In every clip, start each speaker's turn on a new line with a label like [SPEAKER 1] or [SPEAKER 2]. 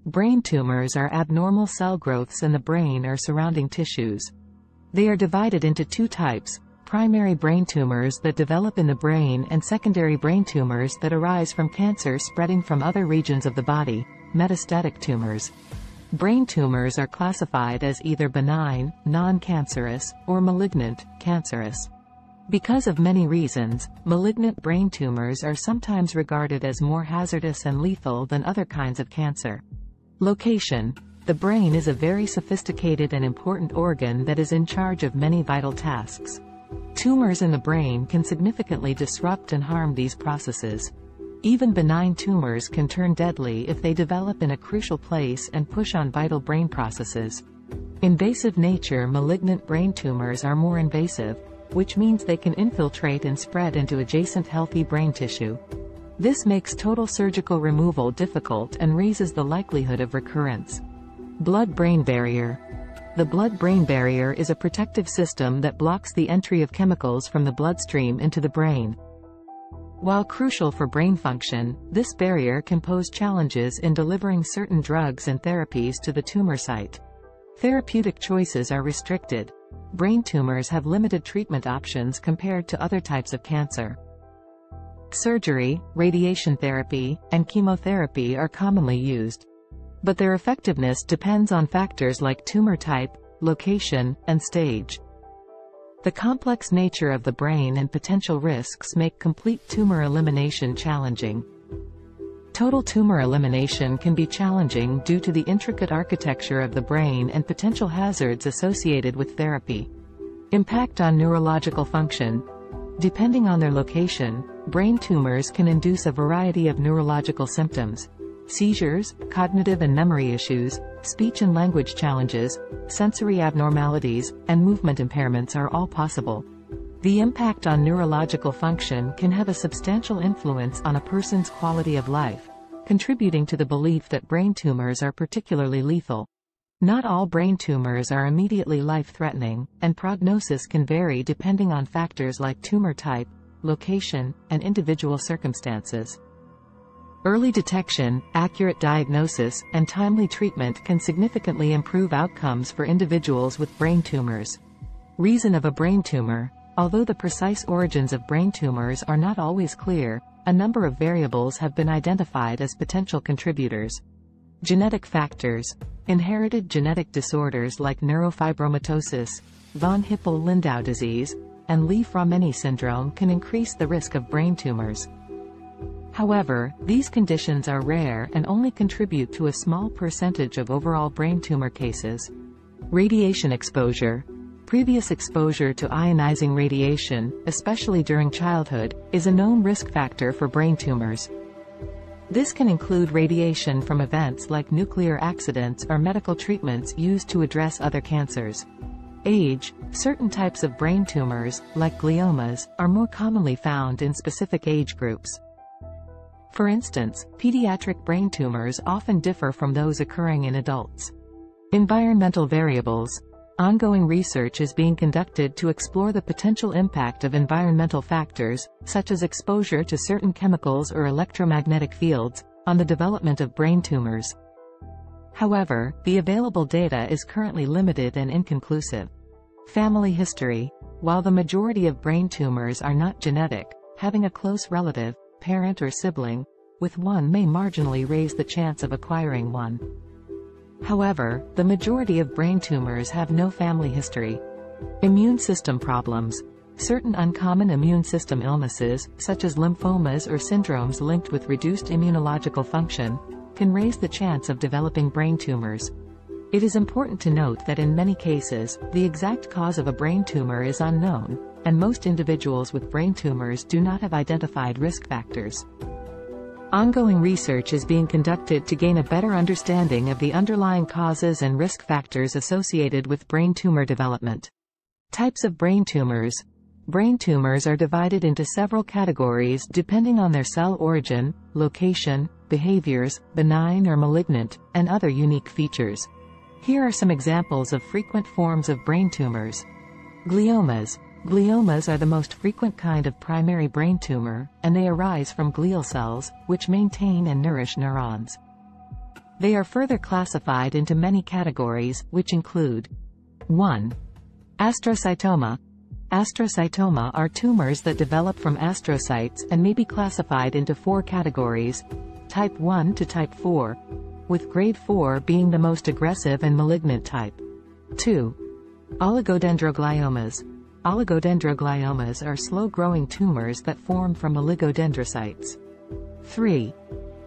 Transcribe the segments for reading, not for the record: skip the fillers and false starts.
[SPEAKER 1] Brain tumors are abnormal cell growths in the brain or surrounding tissues. They are divided into two types: primary brain tumors that develop in the brain and secondary brain tumors that arise from cancer spreading from other regions of the body, metastatic tumors. Brain tumors are classified as either benign, non-cancerous, or malignant, cancerous. Because of many reasons, malignant brain tumors are sometimes regarded as more hazardous and lethal than other kinds of cancer. Location. The brain is a very sophisticated and important organ that is in charge of many vital tasks. Tumors in the brain can significantly disrupt and harm these processes. Even benign tumors can turn deadly if they develop in a crucial place and push on vital brain processes. Invasive nature. Malignant brain tumors are more invasive, which means they can infiltrate and spread into adjacent healthy brain tissue. This makes total surgical removal difficult and raises the likelihood of recurrence. Blood-brain barrier. The blood-brain barrier is a protective system that blocks the entry of chemicals from the bloodstream into the brain. While crucial for brain function, this barrier can pose challenges in delivering certain drugs and therapies to the tumor site. Therapeutic choices are restricted. Brain tumors have limited treatment options compared to other types of cancer. Surgery, radiation therapy, and chemotherapy are commonly used. But their effectiveness depends on factors like tumor type, location, and stage. The complex nature of the brain and potential risks make complete tumor elimination challenging. Total tumor elimination can be challenging due to the intricate architecture of the brain and potential hazards associated with therapy. Impact on neurological function. Depending on their location, brain tumors can induce a variety of neurological symptoms. Seizures, cognitive and memory issues, speech and language challenges, sensory abnormalities, and movement impairments are all possible. The impact on neurological function can have a substantial influence on a person's quality of life, contributing to the belief that brain tumors are particularly lethal. Not all brain tumors are immediately life-threatening, and prognosis can vary depending on factors like tumor type, location, and individual circumstances. Early detection, accurate diagnosis, and timely treatment can significantly improve outcomes for individuals with brain tumors. Reason of a brain tumor. Although the precise origins of brain tumors are not always clear, a number of variables have been identified as potential contributors. Genetic factors. Inherited genetic disorders like neurofibromatosis, von Hippel-Lindau disease, and Li-Fraumeni syndrome can increase the risk of brain tumors. However, these conditions are rare and only contribute to a small percentage of overall brain tumor cases. Radiation exposure. Previous exposure to ionizing radiation, especially during childhood, is a known risk factor for brain tumors. This can include radiation from events like nuclear accidents or medical treatments used to address other cancers. Age. Certain types of brain tumors, like gliomas, are more commonly found in specific age groups. For instance, pediatric brain tumors often differ from those occurring in adults. Environmental variables. Ongoing research is being conducted to explore the potential impact of environmental factors, such as exposure to certain chemicals or electromagnetic fields, on the development of brain tumors. However, the available data is currently limited and inconclusive. Family history. While the majority of brain tumors are not genetic, having a close relative, parent or sibling, with one may marginally raise the chance of acquiring one. However, the majority of brain tumors have no family history. Immune system problems. Certain uncommon immune system illnesses, such as lymphomas or syndromes linked with reduced immunological function, can raise the chance of developing brain tumors. It is important to note that in many cases, the exact cause of a brain tumor is unknown, and most individuals with brain tumors do not have identified risk factors. Ongoing research is being conducted to gain a better understanding of the underlying causes and risk factors associated with brain tumor development. Types of brain tumors. Brain tumors are divided into several categories depending on their cell origin, location, behaviors, benign or malignant, and other unique features. Here are some examples of frequent forms of brain tumors. Gliomas. Gliomas are the most frequent kind of primary brain tumor, and they arise from glial cells, which maintain and nourish neurons. They are further classified into many categories, which include 1. Astrocytoma. Astrocytoma are tumors that develop from astrocytes and may be classified into 4 categories, type 1 to type 4, with grade 4 being the most aggressive and malignant type. 2. Oligodendrogliomas. Oligodendrogliomas are slow-growing tumors that form from oligodendrocytes. 3.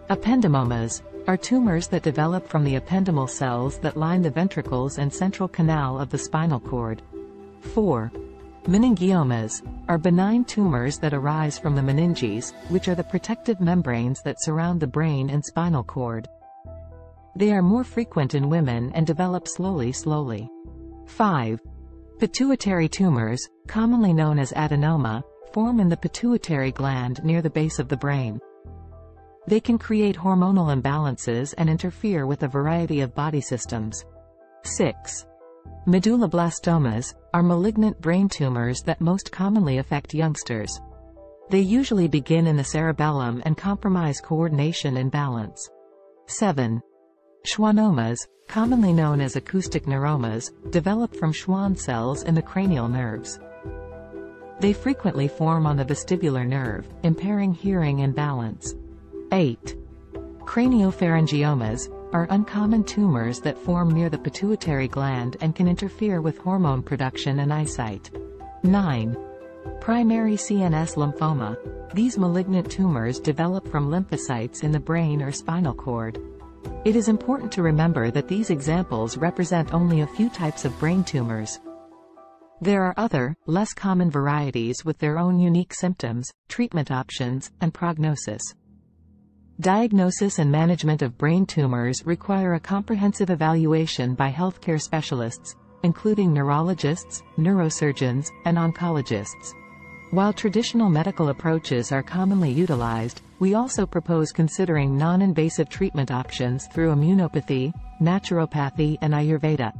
[SPEAKER 1] Ependymomas are tumors that develop from the ependymal cells that line the ventricles and central canal of the spinal cord. 4. Meningiomas are benign tumors that arise from the meninges, which are the protective membranes that surround the brain and spinal cord. They are more frequent in women and develop slowly. 5. Pituitary tumors, commonly known as adenoma, form in the pituitary gland near the base of the brain. They can create hormonal imbalances and interfere with a variety of body systems. 6. Medulloblastomas are malignant brain tumors that most commonly affect youngsters. They usually begin in the cerebellum and compromise coordination and balance. 7. Schwannomas, commonly known as acoustic neuromas, develop from Schwann cells in the cranial nerves. They frequently form on the vestibular nerve, impairing hearing and balance. 8. Craniopharyngiomas are uncommon tumors that form near the pituitary gland and can interfere with hormone production and eyesight. 9. Primary CNS lymphoma. These malignant tumors develop from lymphocytes in the brain or spinal cord. It is important to remember that these examples represent only a few types of brain tumors. There are other, less common varieties with their own unique symptoms, treatment options, and prognosis. Diagnosis and management of brain tumors require a comprehensive evaluation by healthcare specialists, including neurologists, neurosurgeons, and oncologists. While traditional medical approaches are commonly utilized, we also propose considering non-invasive treatment options through immunopathy, naturopathy, and Ayurveda.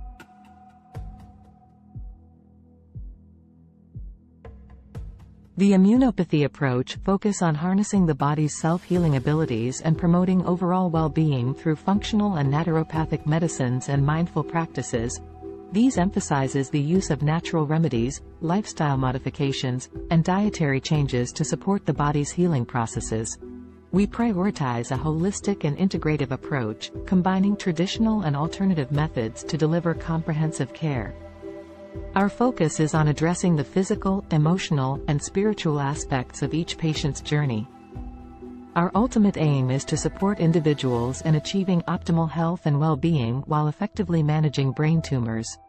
[SPEAKER 1] The immunopathy approach focuses on harnessing the body's self-healing abilities and promoting overall well-being through functional and naturopathic medicines and mindful practices. These emphasizes the use of natural remedies, lifestyle modifications, and dietary changes to support the body's healing processes. We prioritize a holistic and integrative approach, combining traditional and alternative methods to deliver comprehensive care. Our focus is on addressing the physical, emotional, and spiritual aspects of each patient's journey. Our ultimate aim is to support individuals in achieving optimal health and well-being while effectively managing brain tumors.